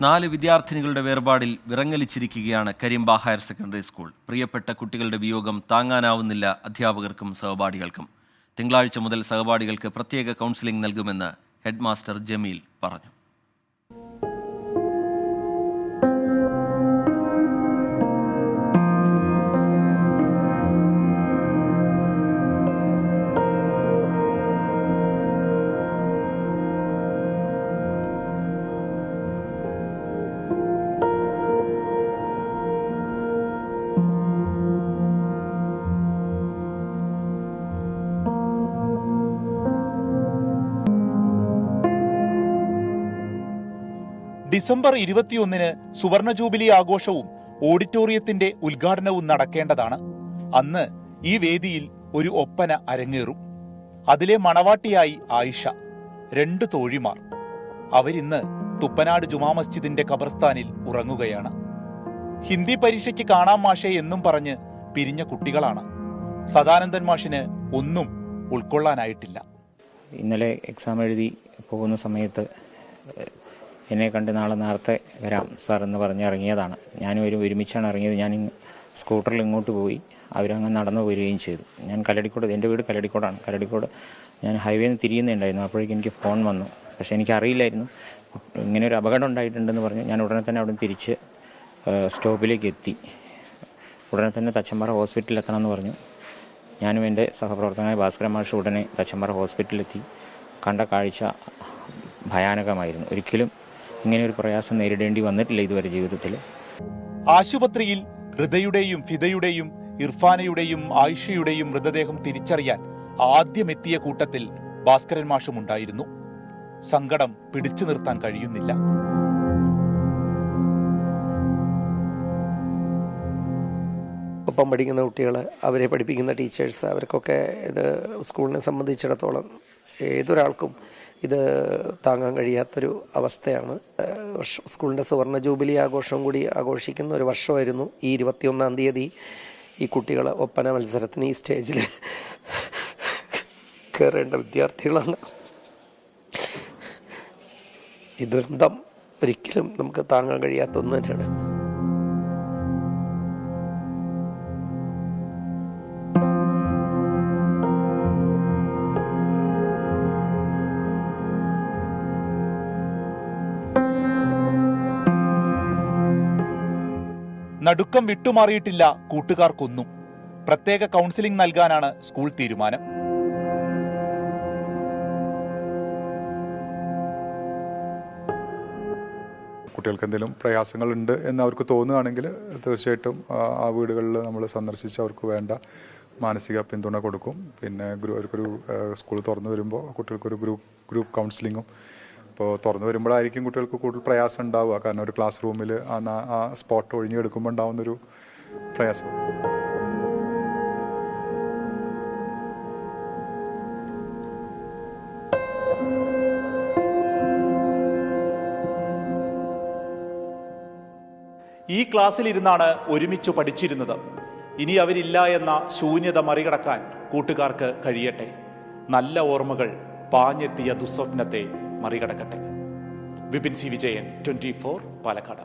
4 വിദ്യാർത്ഥിനികളുടെ വേർപാടിൽ വിറങ്ങലിച്ചിരിക്കുകയാണ് Karimba higher secondary school. പ്രിയപ്പെട്ട കുട്ടികളുടെ വിയോഗം താങ്ങാനാവുന്നില്ല അധ്യാപകർക്കും സഹപാഠികൾക്കും. തിങ്കളാഴ്ച മുതൽ സഹപാഠികൾക്ക് പ്രത്യേക കൗൺസിലിംഗ് നൽകുമെന്ന് ഹെഡ് മാസ്റ്റർ ജമീൽ പറഞ്ഞു. ഡിസംബർ 21-ന് സുവർണ ജൂബിലി ആഘോഷവും ഓഡിറ്റോറിയത്തിന്റെ ഉദ്ഘാടനവും നടക്കേണ്ടതാണ്. അന്ന് ഈ വേദിയിൽ ഒരു ഒപ്പന അരങ്ങേറും. അതിലെ മണവാട്ടിയായി ആയിഷ, 2 തോഴിമാർ. അവരിന്ന് തുപ്പനാട് ജുമാ മസ്ജിദിന്റെ ഖബർസ്ഥാനിൽ ഉറങ്ങുകയാണ്. ഹിന്ദി പരീക്ഷയ്ക്ക് കാണാം മാഷേ എന്നും പറഞ്ഞ് പിരിഞ്ഞ കുട്ടികളാണ്. സദാനന്ദൻ മാഷിന് ഒന്നും ഉൾക്കൊള്ളാനായിട്ടില്ല. ഇന്നലെ എക്സാം എഴുതി പോകുന്ന സമയത്ത് എന്നെ കണ്ട് നാളെ നേരത്തെ വരാം സാർ എന്ന് പറഞ്ഞ് ഇറങ്ങിയതാണ്. ഞാനും ഒരുമിച്ചാണ് ഇറങ്ങിയത്. ഞാൻ സ്കൂട്ടറിൽ ഇങ്ങോട്ട് പോയി, അവരങ്ങ് നടന്നു വരികയും ചെയ്തു. ഞാൻ കല്ലടിക്കോട്, എൻ്റെ വീട് കല്ലടിക്കോടാണ്. കല്ലടിക്കോട് ഞാൻ ഹൈവേയിൽ നിന്ന് തിരിയുന്നുണ്ടായിരുന്നു. അപ്പോഴേക്കും എനിക്ക് ഫോൺ വന്നു. പക്ഷേ എനിക്കറിയില്ലായിരുന്നു ഇങ്ങനെ ഒരു അപകടം ഉണ്ടായിട്ടുണ്ടെന്ന് പറഞ്ഞു. ഞാൻ ഉടനെ തന്നെ അവിടെ തിരിച്ച് സ്റ്റോപ്പിലേക്ക് എത്തി. ഉടനെ തന്നെ തച്ചമ്പാറ ഹോസ്പിറ്റലിൽ എത്തണമെന്ന് പറഞ്ഞു. ഞാനും എൻ്റെ സഹപ്രവർത്തകനായ ഭാസ്കരൻ മാഷ് ഉടനെ തച്ചമ്പാറ ഹോസ്പിറ്റലിലെത്തി. കണ്ട കാഴ്ച ഭയാനകമായിരുന്നു. ഒരിക്കലും ഇങ്ങനെ ഒരു പ്രയാസം നേരിടേണ്ടി വന്നിട്ടില്ല ഇതുവരെ ജീവിതത്തിൽ. ആശുപത്രിയിൽ ഹൃദയുടെയും ഫിദയുടെയും ഇർഫാനയുടെയും ആയിഷയുടെയും മൃതദേഹം തിരിച്ചറിയാൻ ആദ്യമെത്തിയ കൂട്ടത്തിൽ ഭാസ്കരൻ മാഷും ഉണ്ടായിരുന്നു. സങ്കടം പിടിച്ചു നിർത്താൻ കഴിയുന്നില്ല. ഒപ്പം പഠിക്കുന്ന കുട്ടികൾ, അവരെ പഠിപ്പിക്കുന്ന ടീച്ചേഴ്സ്, അവർക്കൊക്കെ ഇത് സ്കൂളിനെ സംബന്ധിച്ചിടത്തോളം ഏതൊരാൾക്കും ഇത് താങ്ങാൻ കഴിയാത്തൊരു അവസ്ഥയാണ്. സ്കൂളിൻ്റെ സുവർണ ജൂബിലി ആഘോഷം കൂടി ആഘോഷിക്കുന്ന ഒരു വർഷമായിരുന്നു. ഈ 21-ാം തീയതി ഈ കുട്ടികൾ ഒപ്പന മത്സരത്തിന് ഈ സ്റ്റേജിൽ കയറേണ്ട വിദ്യാർത്ഥികളാണ്. ഈ ദുരന്തം ഒരിക്കലും നമുക്ക് താങ്ങാൻ കഴിയാത്ത ഒന്ന് തന്നെയാണ്. നടുക്കം വിട്ടുമാറിയിട്ടില്ല കൂട്ടുകാർക്കൊന്നും. പ്രത്യേക കൗൺസിലിംഗ് നൽകാനാണ് സ്കൂൾ തീരുമാനം. കുട്ടികൾക്ക് എന്തെങ്കിലും പ്രയാസങ്ങളുണ്ട് എന്ന് അവർക്ക് തോന്നുകയാണെങ്കിൽ തീർച്ചയായിട്ടും ആ വീടുകളിൽ നമ്മൾ സന്ദർശിച്ച് അവർക്ക് വേണ്ട മാനസിക പിന്തുണ കൊടുക്കും. പിന്നെ അവർക്കൊരു സ്കൂൾ തുറന്നു വരുമ്പോൾ കുട്ടികൾക്കൊരു ഗ്രൂപ്പ് കൗൺസിലിങ്ങും ഇപ്പോൾ തുറന്നു വരുമ്പോഴായിരിക്കും കുട്ടികൾക്ക് കൂടുതൽ പ്രയാസം ഉണ്ടാവുക. കാരണം ഒരു ക്ലാസ് റൂമിൽ ആ സ്പോട്ട് ഒഴിഞ്ഞെടുക്കുമ്പോൾ ഉണ്ടാവുന്നൊരു പ്രയാസം. ഈ ക്ലാസ്സിലിരുന്നാണ് ഒരുമിച്ച് പഠിച്ചിരുന്നത്. ഇനി അവരില്ല എന്ന ശൂന്യത മറികടക്കാൻ കൂട്ടുകാർക്ക് കഴിയട്ടെ. നല്ല ഓർമ്മകൾ പാഞ്ഞെത്തിയ ദുസ്വപ്നത്തെ മറികടക്കട്ടെ. വിപിൻ സി വിജയൻ, 24 പാലക്കാട്.